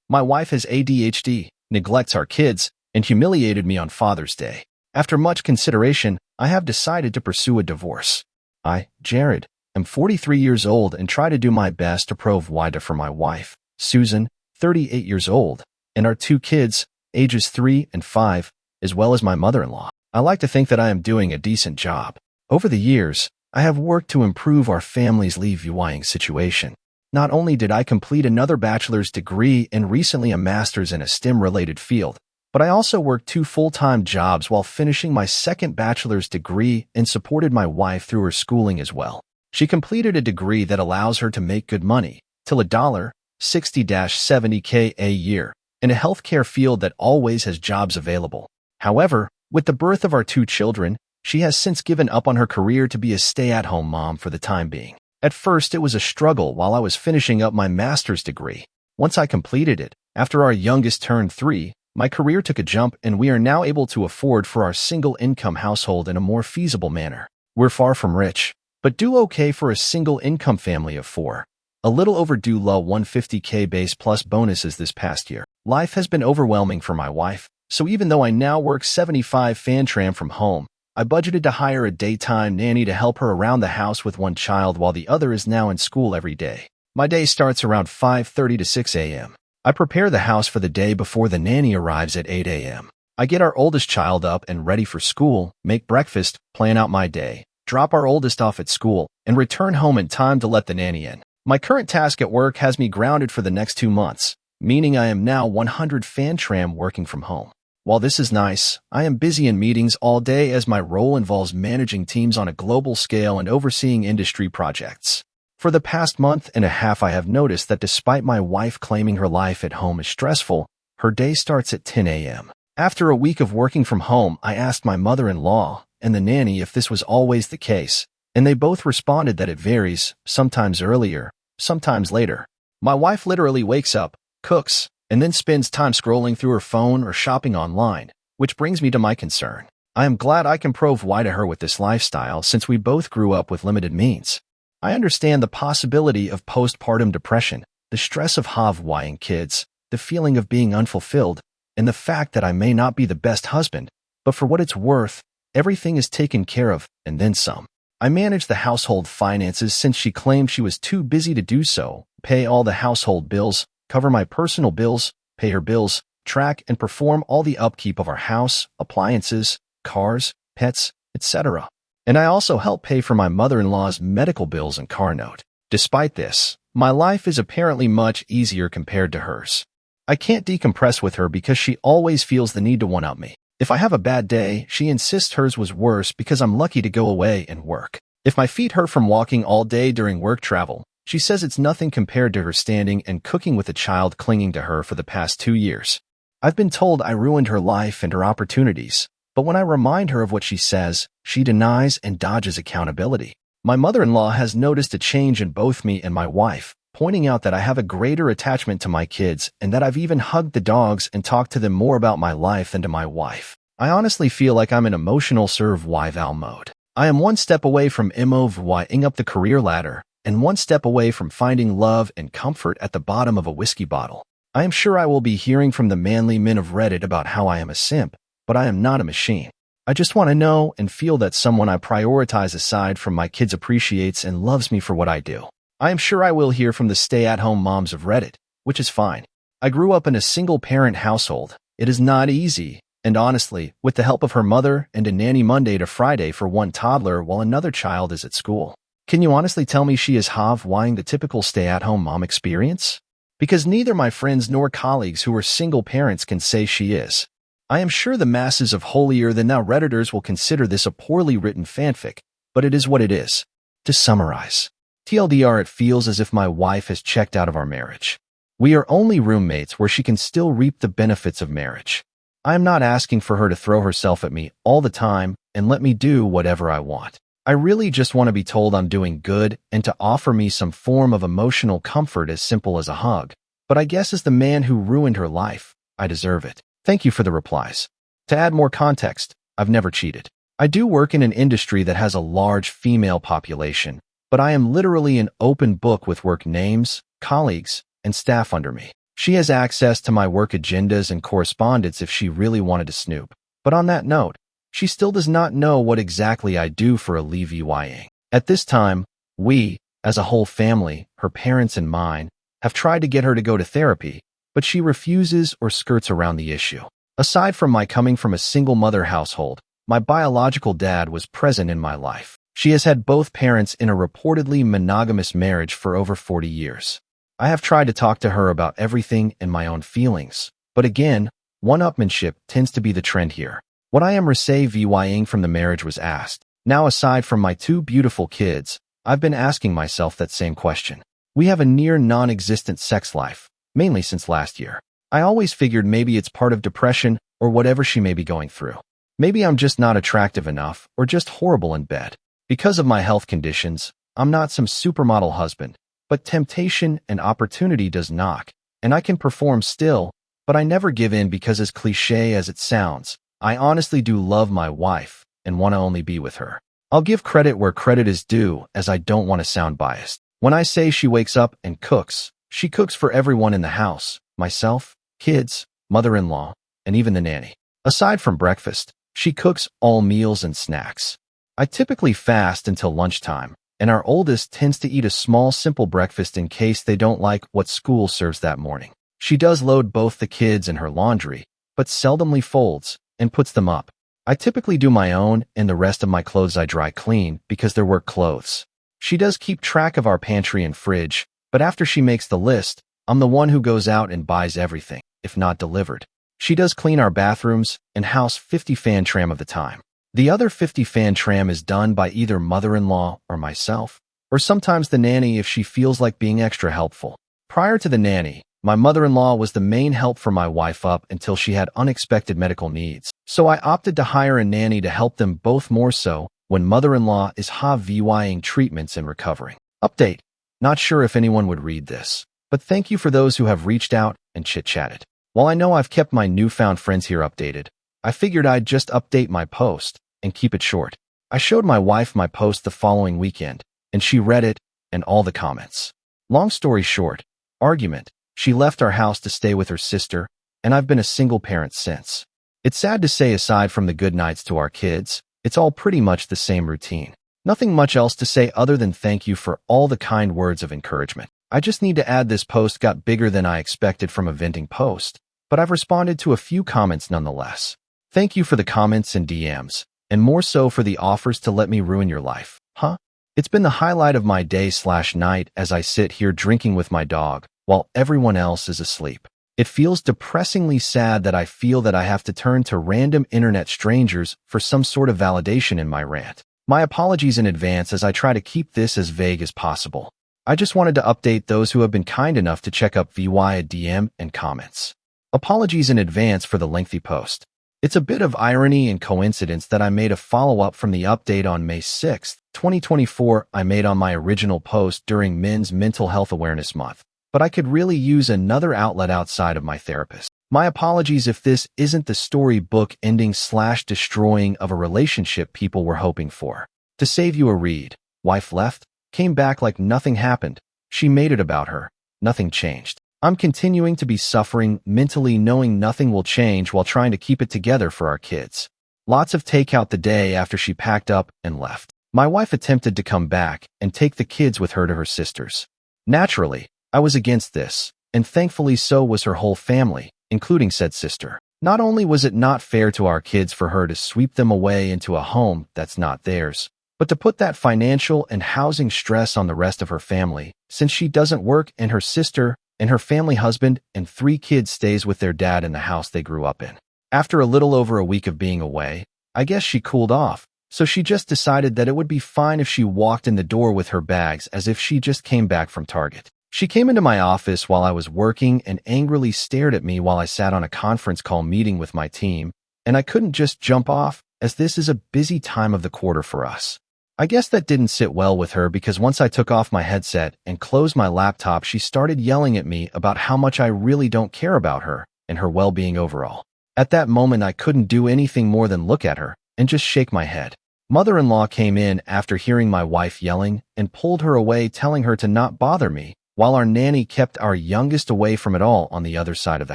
My wife has ADHD, neglects our kids, and humiliated me on Father's Day. After much consideration, I have decided to pursue a divorce. I, Jared, am 43 years old and try to do my best to provide for my wife, Susan, 38 years old, and our two kids, ages 3 and 5, as well as my mother-in-law. I like to think that I am doing a decent job. Over the years, I have worked to improve our family's living situation. Not only did I complete another bachelor's degree and recently a master's in a STEM-related field, but I also worked 2 full-time jobs while finishing my second bachelor's degree and supported my wife through her schooling as well. She completed a degree that allows her to make good money, till $60-70K a year, in a healthcare field that always has jobs available. However, with the birth of our 2 children, she has since given up on her career to be a stay-at-home mom for the time being. At first, it was a struggle while I was finishing up my master's degree. Once I completed it, after our youngest turned 3, my career took a jump and we are now able to afford for our single-income household in a more feasible manner. We're far from rich, but do okay for a single-income family of 4. A little overdue low 150K base plus bonuses this past year. Life has been overwhelming for my wife, so even though I now work 75 fan-tram from home, I budgeted to hire a daytime nanny to help her around the house with 1 child while the other is now in school every day. My day starts around 5:30 to 6 a.m. I prepare the house for the day before the nanny arrives at 8 a.m. I get our oldest child up and ready for school, make breakfast, plan out my day, drop our oldest off at school, and return home in time to let the nanny in. My current task at work has me grounded for the next 2 months, meaning I am now 100 fan-tram working from home. While this is nice, I am busy in meetings all day as my role involves managing teams on a global scale and overseeing industry projects. For the past month and a half, I have noticed that despite my wife claiming her life at home is stressful, her day starts at 10 a.m. After a week of working from home, I asked my mother-in-law and the nanny if this was always the case, and they both responded that it varies, sometimes earlier, sometimes later. My wife literally wakes up, cooks, and then spends time scrolling through her phone or shopping online, which brings me to my concern. I am glad I can provide to her with this lifestyle since we both grew up with limited means. I understand the possibility of postpartum depression, the stress of having kids, the feeling of being unfulfilled, and the fact that I may not be the best husband, but for what it's worth, everything is taken care of, and then some. I manage the household finances since she claimed she was too busy to do so, pay all the household bills, cover my personal bills, pay her bills, track and perform all the upkeep of our house, appliances, cars, pets, etc. And I also help pay for my mother-in-law's medical bills and car note. Despite this, my life is apparently much easier compared to hers. I can't decompress with her because she always feels the need to one-up me. If I have a bad day, she insists hers was worse because I'm lucky to go away and work. If my feet hurt from walking all day during work travel, she says it's nothing compared to her standing and cooking with a child clinging to her for the past 2 years. I've been told I ruined her life and her opportunities, but when I remind her of what she says, she denies and dodges accountability. My mother-in-law has noticed a change in both me and my wife, pointing out that I have a greater attachment to my kids and that I've even hugged the dogs and talked to them more about my life than to my wife. I honestly feel like I'm in emotional survival mode. I am 1 step away from moving up the career ladder, and 1 step away from finding love and comfort at the bottom of a whiskey bottle. I am sure I will be hearing from the manly men of Reddit about how I am a simp, but I am not a machine. I just want to know and feel that someone I prioritize aside from my kids appreciates and loves me for what I do. I am sure I will hear from the stay-at-home moms of Reddit, which is fine. I grew up in a single-parent household. It is not easy, and honestly, with the help of her mother and a nanny Monday to Friday for 1 toddler while another child is at school. Can you honestly tell me she is having the typical stay-at-home mom experience? Because neither my friends nor colleagues who are single parents can say she is. I am sure the masses of holier-than-thou Redditors will consider this a poorly written fanfic, but it is what it is. To summarize, TLDR, it feels as if my wife has checked out of our marriage. We are only roommates where she can still reap the benefits of marriage. I am not asking for her to throw herself at me all the time and let me do whatever I want. I really just want to be told I'm doing good and to offer me some form of emotional comfort as simple as a hug. But I guess as the man who ruined her life, I deserve it. Thank you for the replies. To add more context, I've never cheated. I do work in an industry that has a large female population, but I am literally an open book with work names, colleagues, and staff under me. She has access to my work agendas and correspondence if she really wanted to snoop. But on that note, she still does not know what exactly I do for a VYing. At this time, we, as a whole family, her parents and mine, have tried to get her to go to therapy, but she refuses or skirts around the issue. Aside from my coming from a single-mother household, my biological dad was present in my life. She has had both parents in a reportedly monogamous marriage for over 40 years. I have tried to talk to her about everything and my own feelings, but again, one-upmanship tends to be the trend here. What I am VYing from the marriage was asked. Now, aside from my two beautiful kids, I've been asking myself that same question. We have a near non-existent sex life, mainly since last year. I always figured maybe it's part of depression or whatever she may be going through. Maybe I'm just not attractive enough or just horrible in bed. Because of my health conditions, I'm not some supermodel husband, but temptation and opportunity does knock, and I can perform still, but I never give in because as cliche as it sounds, I honestly do love my wife and want to only be with her. I'll give credit where credit is due, as I don't want to sound biased. When I say she wakes up and cooks, she cooks for everyone in the house, myself, kids, mother-in-law, and even the nanny. Aside from breakfast, she cooks all meals and snacks. I typically fast until lunchtime, and our oldest tends to eat a small, simple breakfast in case they don't like what school serves that morning. She does load both the kids in her laundry, but seldomly folds and puts them up. I typically do my own, and the rest of my clothes I dry clean because they're work clothes. She does keep track of our pantry and fridge, but after she makes the list, I'm the one who goes out and buys everything, if not delivered. She does clean our bathrooms and house 50 fan tram of the time. The other 50 fan tram is done by either mother-in-law or myself, or sometimes the nanny if she feels like being extra helpful. Prior to the nanny, my mother-in-law was the main help for my wife up until she had unexpected medical needs. So I opted to hire a nanny to help them both more so when mother-in-law is VYing treatments and recovering. Update. Not sure if anyone would read this, but thank you for those who have reached out and chit-chatted. While I know I've kept my newfound friends here updated, I figured I'd just update my post and keep it short. I showed my wife my post the following weekend, and she read it and all the comments. Long story short, argument. She left our house to stay with her sister, and I've been a single parent since. It's sad to say, aside from the good nights to our kids, it's all pretty much the same routine. Nothing much else to say other than thank you for all the kind words of encouragement. I just need to add this post got bigger than I expected from a venting post, but I've responded to a few comments nonetheless. Thank you for the comments and DMs, and more so for the offers to let me ruin your life. Huh? It's been the highlight of my day/night as I sit here drinking with my dog while everyone else is asleep. It feels depressingly sad that I feel that I have to turn to random internet strangers for some sort of validation in my rant. My apologies in advance as I try to keep this as vague as possible. I just wanted to update those who have been kind enough to check up VY DM and comments. Apologies in advance for the lengthy post. It's a bit of irony and coincidence that I made a follow-up from the update on May 6, 2024 I made on my original post during Men's Mental Health Awareness Month, but I could really use another outlet outside of my therapist. My apologies if this isn't the storybook ending/destroying of a relationship people were hoping for. To save you a read, wife left, came back like nothing happened. She made it about her. Nothing changed. I'm continuing to be suffering mentally, knowing nothing will change while trying to keep it together for our kids. Lots of takeout the day after she packed up and left. My wife attempted to come back and take the kids with her to her sister's. Naturally, I was against this, and thankfully so was her whole family, including said sister. Not only was it not fair to our kids for her to sweep them away into a home that's not theirs, but to put that financial and housing stress on the rest of her family, since she doesn't work and her sister and her family husband and 3 kids stays with their dad in the house they grew up in. After a little over a week of being away, I guess she cooled off, so she just decided that it would be fine if she walked in the door with her bags as if she just came back from Target. She came into my office while I was working and angrily stared at me while I sat on a conference call meeting with my team, and I couldn't just jump off, as this is a busy time of the quarter for us. I guess that didn't sit well with her because once I took off my headset and closed my laptop, she started yelling at me about how much I really don't care about her and her well-being overall. At that moment, I couldn't do anything more than look at her and just shake my head. Mother-in-law came in after hearing my wife yelling and pulled her away, telling her to not bother me while our nanny kept our youngest away from it all on the other side of the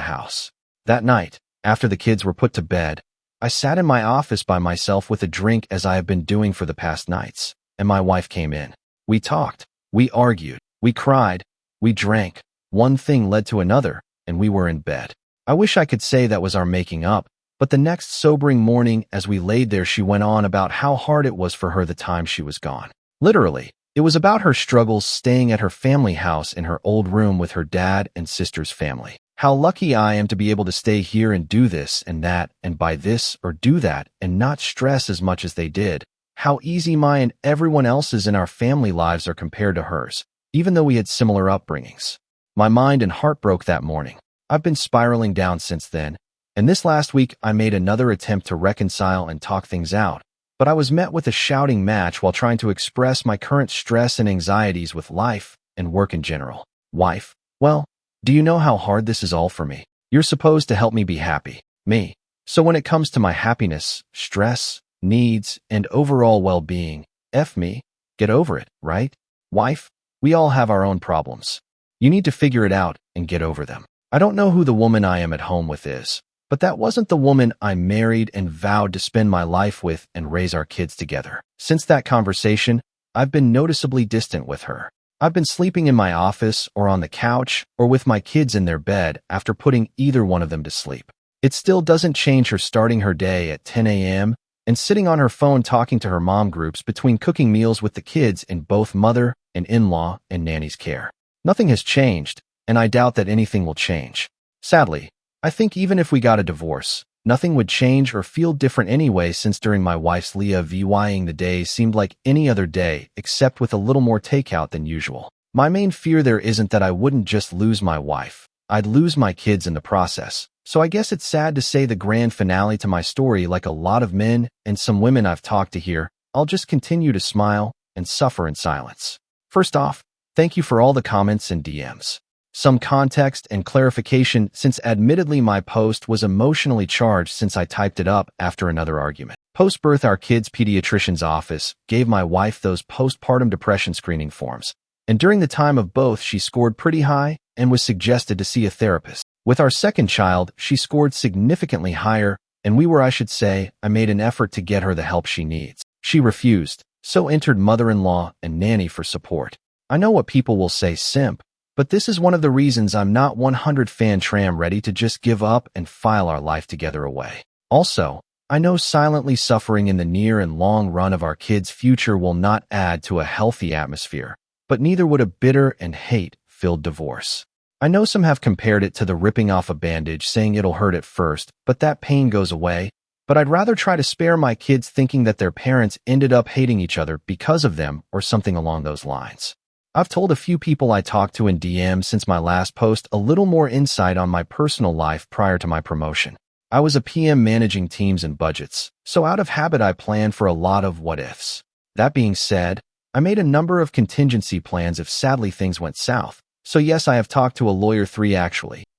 house. That night, after the kids were put to bed, I sat in my office by myself with a drink as I have been doing for the past nights, and my wife came in. We talked, we argued, we cried, we drank. One thing led to another, and we were in bed. I wish I could say that was our making up, but the next sobering morning as we laid there, she went on about how hard it was for her the time she was gone. Literally, it was about her struggles staying at her family house in her old room with her dad and sister's family. How lucky I am to be able to stay here and do this and that and buy this or do that and not stress as much as they did. How easy my and everyone else's in our family lives are compared to hers, even though we had similar upbringings. My mind and heart broke that morning. I've been spiraling down since then, and this last week I made another attempt to reconcile and talk things out, but I was met with a shouting match while trying to express my current stress and anxieties with life and work in general. Wife, well, do you know how hard this is all for me? You're supposed to help me be happy, me. So when it comes to my happiness, stress, needs, and overall well-being, F me, get over it, right? Wife, we all have our own problems. You need to figure it out and get over them. I don't know who the woman I am at home with is, but that wasn't the woman I married and vowed to spend my life with and raise our kids together. Since that conversation, I've been noticeably distant with her. I've been sleeping in my office or on the couch or with my kids in their bed after putting either one of them to sleep. It still doesn't change her starting her day at 10 a.m. and sitting on her phone talking to her mom groups between cooking meals with the kids in both mother and in-law and nanny's care. Nothing has changed, and I doubt that anything will change. Sadly, I think even if we got a divorce, nothing would change or feel different anyway, since during my wife's Leah VYing the day seemed like any other day except with a little more takeout than usual. My main fear there isn't that I wouldn't just lose my wife, I'd lose my kids in the process. So I guess it's sad to say the grand finale to my story, like a lot of men and some women I've talked to here, I'll just continue to smile and suffer in silence. First off, thank you for all the comments and DMs. Some context and clarification, since admittedly my post was emotionally charged since I typed it up after another argument. Post-birth, our kids' pediatrician's office gave my wife those postpartum depression screening forms, and during the time of both she scored pretty high and was suggested to see a therapist. With our second child, she scored significantly higher, and I made an effort to get her the help she needs. She refused, so entered mother-in-law and nanny for support. I know what people will say, simp, but this is one of the reasons I'm not 100 fan tram ready to just give up and file our life together away. Also, I know silently suffering in the near and long run of our kids' future will not add to a healthy atmosphere, but neither would a bitter and hate-filled divorce. I know some have compared it to the ripping off a bandage, saying it'll hurt at first, but that pain goes away. But I'd rather try to spare my kids thinking that their parents ended up hating each other because of them or something along those lines. I've told a few people I talked to in DM since my last post a little more insight on my personal life prior to my promotion. I was a PM managing teams and budgets, so out of habit I planned for a lot of what-ifs. That being said, I made a number of contingency plans if sadly things went south. So yes, I have talked to a lawyer,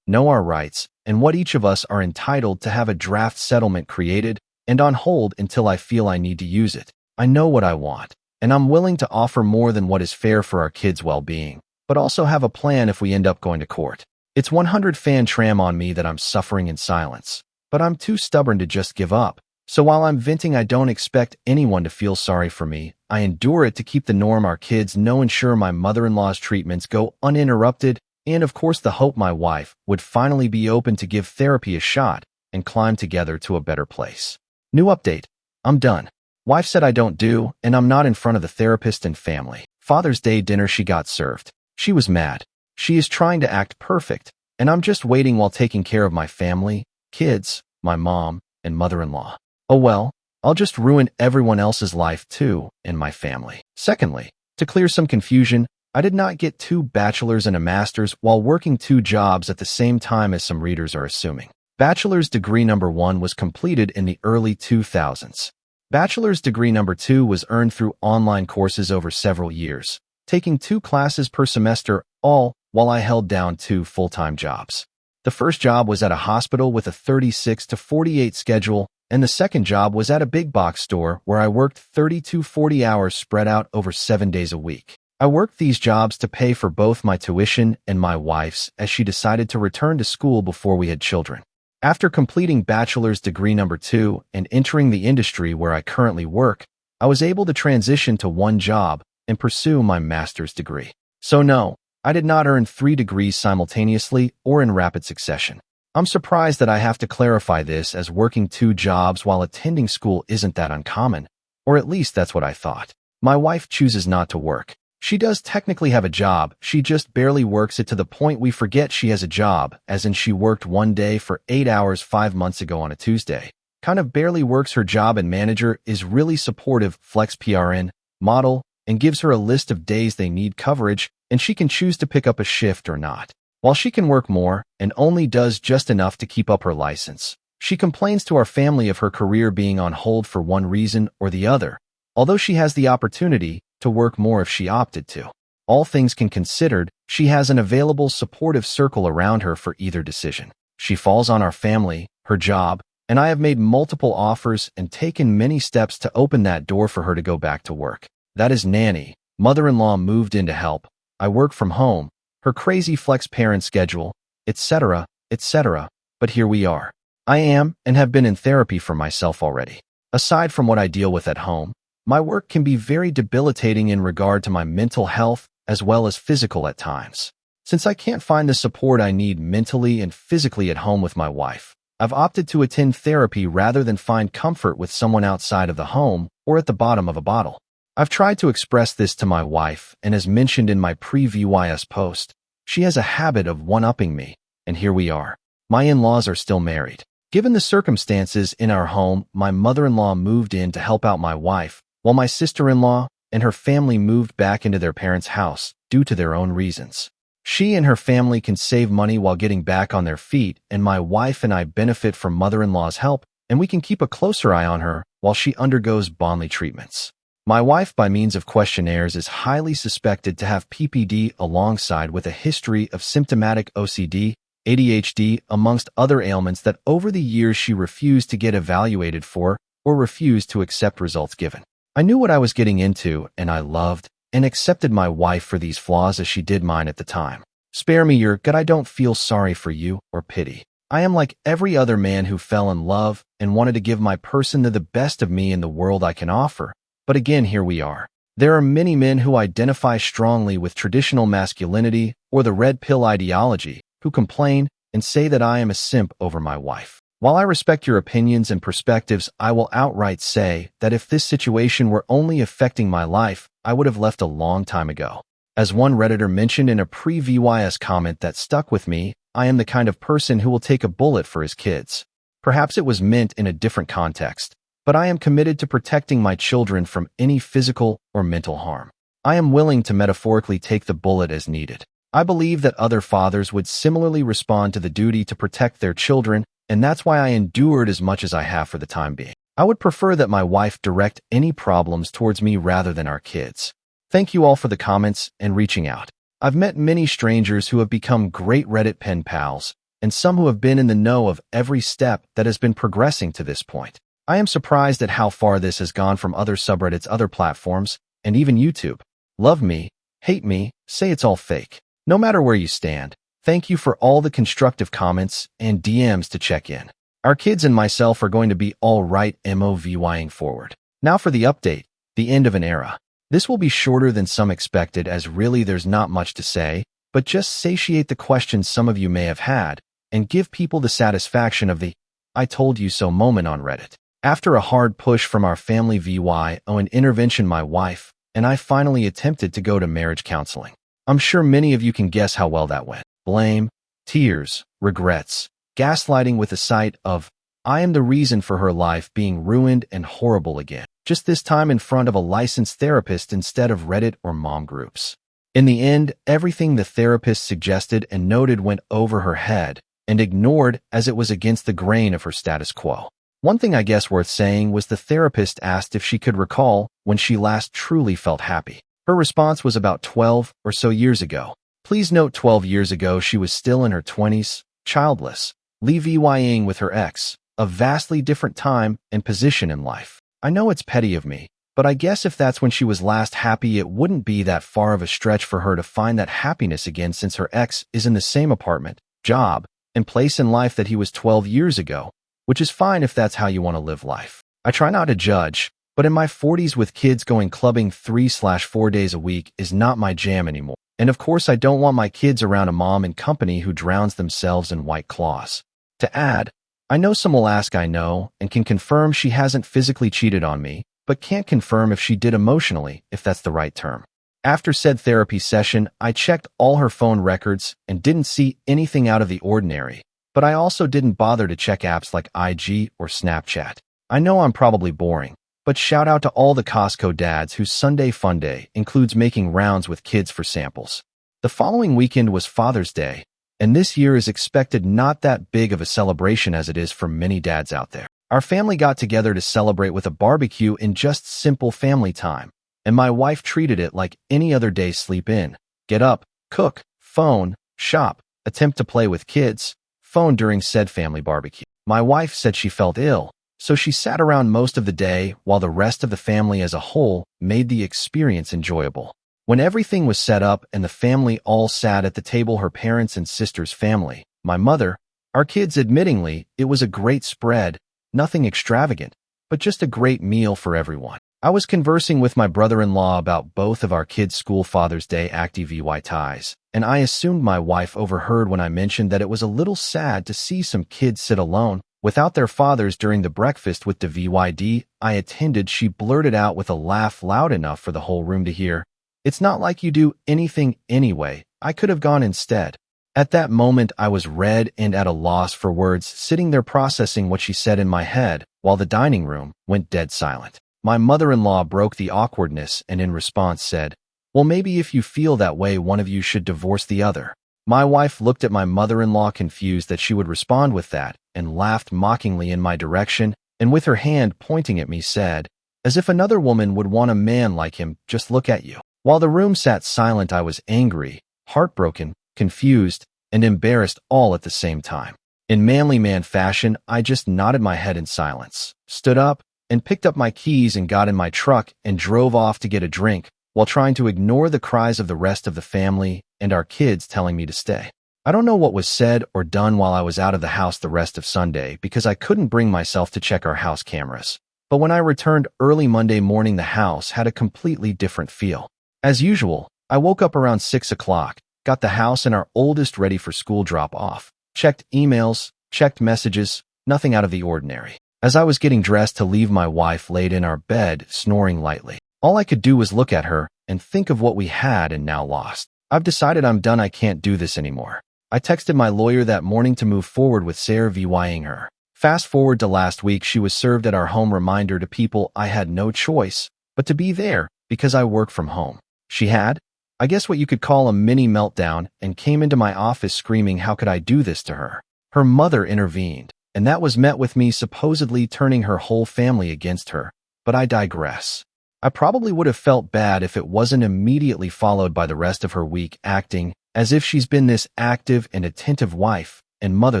know our rights, and what each of us are entitled to, have a draft settlement created and on hold until I feel I need to use it. I know what I want, and I'm willing to offer more than what is fair for our kids' well-being, but also have a plan if we end up going to court. It's 100 fan tram on me that I'm suffering in silence, but I'm too stubborn to just give up. So while I'm venting, I don't expect anyone to feel sorry for me. I endure it to keep the norm our kids know, ensure my mother-in-law's treatments go uninterrupted, and of course the hope my wife would finally be open to give therapy a shot and climb together to a better place. New update. I'm done. Wife said I don't do, and I'm not in front of the therapist and family. Father's Day dinner she got served. She was mad. She is trying to act perfect, and I'm just waiting while taking care of my family, kids, my mom, and mother-in-law. Oh well, I'll just ruin everyone else's life too, and my family. Secondly, to clear some confusion, I did not get 2 bachelor's and a master's while working 2 jobs at the same time as some readers are assuming. Bachelor's degree number 1 was completed in the early 2000s. Bachelor's degree number 2 was earned through online courses over several years, taking 2 classes per semester, all while I held down 2 full-time jobs. The first job was at a hospital with a 36 to 48 schedule, and the second job was at a big box store where I worked 30 to 40 hours spread out over 7 days a week. I worked these jobs to pay for both my tuition and my wife's as she decided to return to school before we had children. After completing bachelor's degree number 2 and entering the industry where I currently work, I was able to transition to one job and pursue my master's degree. So no, I did not earn 3 degrees simultaneously or in rapid succession. I'm surprised that I have to clarify this, as working 2 jobs while attending school isn't that uncommon, or at least that's what I thought. My wife chooses not to work. She does technically have a job, she just barely works it to the point we forget she has a job, as in she worked one day for 8 hours 5 months ago on a Tuesday. Kind of barely works her job, and manager is really supportive, flex PRN, model, and gives her a list of days they need coverage, and she can choose to pick up a shift or not. While she can work more and only does just enough to keep up her license, she complains to our family of her career being on hold for one reason or the other, although she has the opportunity to work more if she opted to. All things considered, she has an available supportive circle around her for either decision. She falls on our family, her job, and I have made multiple offers and taken many steps to open that door for her to go back to work. That is nanny, mother-in-law moved in to help, I work from home, her crazy flex parent schedule, etc., etc., but here we are. I am and have been in therapy for myself already. Aside from what I deal with at home, my work can be very debilitating in regard to my mental health as well as physical at times. Since I can't find the support I need mentally and physically at home with my wife, I've opted to attend therapy rather than find comfort with someone outside of the home or at the bottom of a bottle. I've tried to express this to my wife, and as mentioned in my pre-VYS post, she has a habit of one-upping me, and here we are. My in-laws are still married. Given the circumstances in our home, my mother-in-law moved in to help out my wife, while my sister-in-law and her family moved back into their parents' house due to their own reasons. She and her family can save money while getting back on their feet, and my wife and I benefit from mother-in-law's help, and we can keep a closer eye on her while she undergoes Bonley treatments. My wife, by means of questionnaires, is highly suspected to have PPD alongside with a history of symptomatic OCD, ADHD, amongst other ailments that over the years she refused to get evaluated for or refused to accept results given. I knew what I was getting into, and I loved and accepted my wife for these flaws as she did mine at the time. Spare me your gut, I don't feel sorry for you or pity. I am like every other man who fell in love and wanted to give my person the best of me in the world I can offer. But again, here we are. There are many men who identify strongly with traditional masculinity or the red pill ideology who complain and say that I am a simp over my wife. While I respect your opinions and perspectives, I will outright say that if this situation were only affecting my life, I would have left a long time ago. As one Redditor mentioned in a pre-VYS comment that stuck with me, I am the kind of person who will take a bullet for his kids. Perhaps it was meant in a different context, but I am committed to protecting my children from any physical or mental harm. I am willing to metaphorically take the bullet as needed. I believe that other fathers would similarly respond to the duty to protect their children, and that's why I endured as much as I have for the time being. I would prefer that my wife direct any problems towards me rather than our kids. Thank you all for the comments and reaching out. I've met many strangers who have become great Reddit pen pals, and some who have been in the know of every step that has been progressing to this point. I am surprised at how far this has gone from other subreddits, other platforms, and even YouTube. Love me, hate me, say it's all fake. No matter where you stand, thank you for all the constructive comments and DMs to check in. Our kids and myself are going to be all right moving forward. Now for the update, the end of an era. This will be shorter than some expected, as really there's not much to say, but just satiate the questions some of you may have had and give people the satisfaction of the I told you so moment on Reddit. After a hard push from our family via an intervention, my wife and I finally attempted to go to marriage counseling. I'm sure many of you can guess how well that went. Blame, tears, regrets, gaslighting with the sight of I am the reason for her life being ruined and horrible again. Just this time in front of a licensed therapist instead of Reddit or mom groups. In the end, everything the therapist suggested and noted went over her head and ignored as it was against the grain of her status quo. One thing I guess worth saying was the therapist asked if she could recall when she last truly felt happy. Her response was about 12 or so years ago. Please note 12 years ago she was still in her 20s, childless, living with her ex, a vastly different time and position in life. I know it's petty of me, But I guess if that's when she was last happy, it wouldn't be that far of a stretch for her to find that happiness again, since her ex is in the same apartment, job, and place in life that he was 12 years ago, which is fine if that's how you want to live life. I try not to judge, but in my 40s with kids, going clubbing 3/4 days a week is not my jam anymore. And of course, I don't want my kids around a mom and company who drowns themselves in White Claws. To add, I know some will ask, I know, and can confirm she hasn't physically cheated on me, but can't confirm if she did emotionally, if that's the right term. After said therapy session, I checked all her phone records and didn't see anything out of the ordinary, but I also didn't bother to check apps like IG or Snapchat. I know I'm probably boring, but shout out to all the Costco dads whose Sunday fun day includes making rounds with kids for samples. The following weekend was Father's Day, and this year is expected not that big of a celebration as it is for many dads out there. Our family got together to celebrate with a barbecue in just simple family time, and my wife treated it like any other day: sleep in, get up, cook, phone, shop, attempt to play with kids, phone during said family barbecue. My wife said she felt ill, so she sat around most of the day while the rest of the family as a whole made the experience enjoyable. When everything was set up and the family all sat at the table, her parents and sister's family, my mother, our kids, admittingly, it was a great spread, nothing extravagant, but just a great meal for everyone. I was conversing with my brother-in-law about both of our kids' school Father's Day activities, and I assumed my wife overheard when I mentioned that it was a little sad to see some kids sit alone without their fathers during the breakfast with the VYD I attended. She blurted out with a laugh loud enough for the whole room to hear, "It's not like you do anything anyway. I could have gone instead." At that moment, I was red and at a loss for words, sitting there processing what she said in my head, while the dining room went dead silent. My mother-in-law broke the awkwardness and in response said, "Well, maybe if you feel that way, one of you should divorce the other." My wife looked at my mother-in-law confused that she would respond with that, and laughed mockingly in my direction, and with her hand pointing at me said, "As if another woman would want a man like him, just look at you." While the room sat silent, I was angry, heartbroken, confused, and embarrassed all at the same time. In manly man fashion, I just nodded my head in silence, stood up, and picked up my keys and got in my truck and drove off to get a drink, while trying to ignore the cries of the rest of the family and our kids telling me to stay. I don't know what was said or done while I was out of the house the rest of Sunday because I couldn't bring myself to check our house cameras. But when I returned early Monday morning, the house had a completely different feel. As usual, I woke up around 6 o'clock, got the house and our oldest ready for school drop-off, checked emails, checked messages, nothing out of the ordinary. As I was getting dressed to leave, my wife laid in our bed, snoring lightly. All I could do was look at her and think of what we had and now lost. I've decided I'm done. I can't do this anymore. I texted my lawyer that morning to move forward with Sarah VYing her. Fast forward to last week, she was served at our home. Reminder to people, I had no choice but to be there because I work from home. She had, I guess what you could call a mini meltdown, and came into my office screaming, how could I do this to her? Her mother intervened, and that was met with me supposedly turning her whole family against her. But I digress. I probably would have felt bad if it wasn't immediately followed by the rest of her week acting as if she's been this active and attentive wife and mother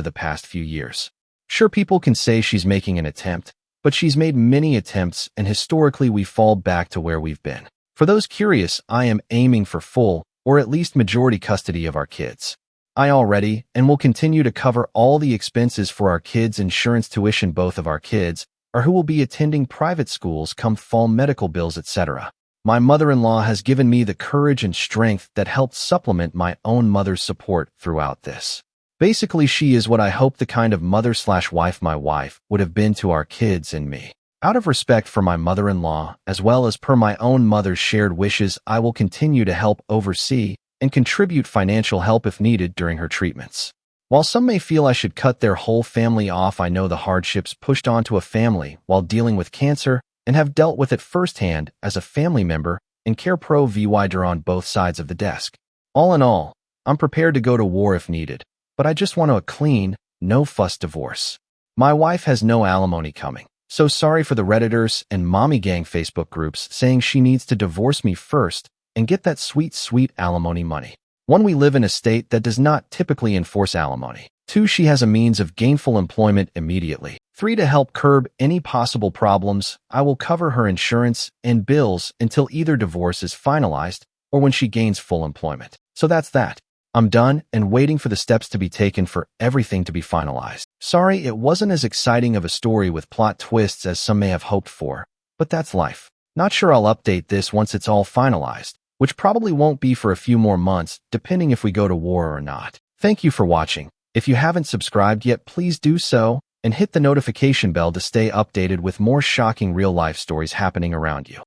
the past few years. Sure, people can say she's making an attempt, but she's made many attempts, and historically we fall back to where we've been. For those curious, I am aiming for full, or at least majority custody of our kids. I already and will continue to cover all the expenses for our kids' insurance, tuition, both of our kids, or who will be attending private schools come fall, medical bills, etc. My mother-in-law has given me the courage and strength that helped supplement my own mother's support throughout this. Basically, she is what I hope the kind of mother/wife my wife would have been to our kids and me. Out of respect for my mother-in-law, as well as per my own mother's shared wishes, I will continue to help oversee and contribute financial help if needed during her treatments. While some may feel I should cut their whole family off, I know the hardships pushed onto a family while dealing with cancer and have dealt with it firsthand as a family member and care pro VYder on both sides of the desk. All in all, I'm prepared to go to war if needed, but I just want a clean, no-fuss divorce. My wife has no alimony coming. So sorry for the Redditors and Mommy Gang Facebook groups saying she needs to divorce me first and get that sweet, sweet alimony money. 1. We live in a state that does not typically enforce alimony. 2. She has a means of gainful employment immediately. 3. To help curb any possible problems, I will cover her insurance and bills until either divorce is finalized or when she gains full employment. So that's that. I'm done and waiting for the steps to be taken for everything to be finalized. Sorry, it wasn't as exciting of a story with plot twists as some may have hoped for, but that's life. Not sure I'll update this once it's all finalized, which probably won't be for a few more months, depending if we go to war or not. Thank you for watching. If you haven't subscribed yet, please do so, and hit the notification bell to stay updated with more shocking real-life stories happening around you.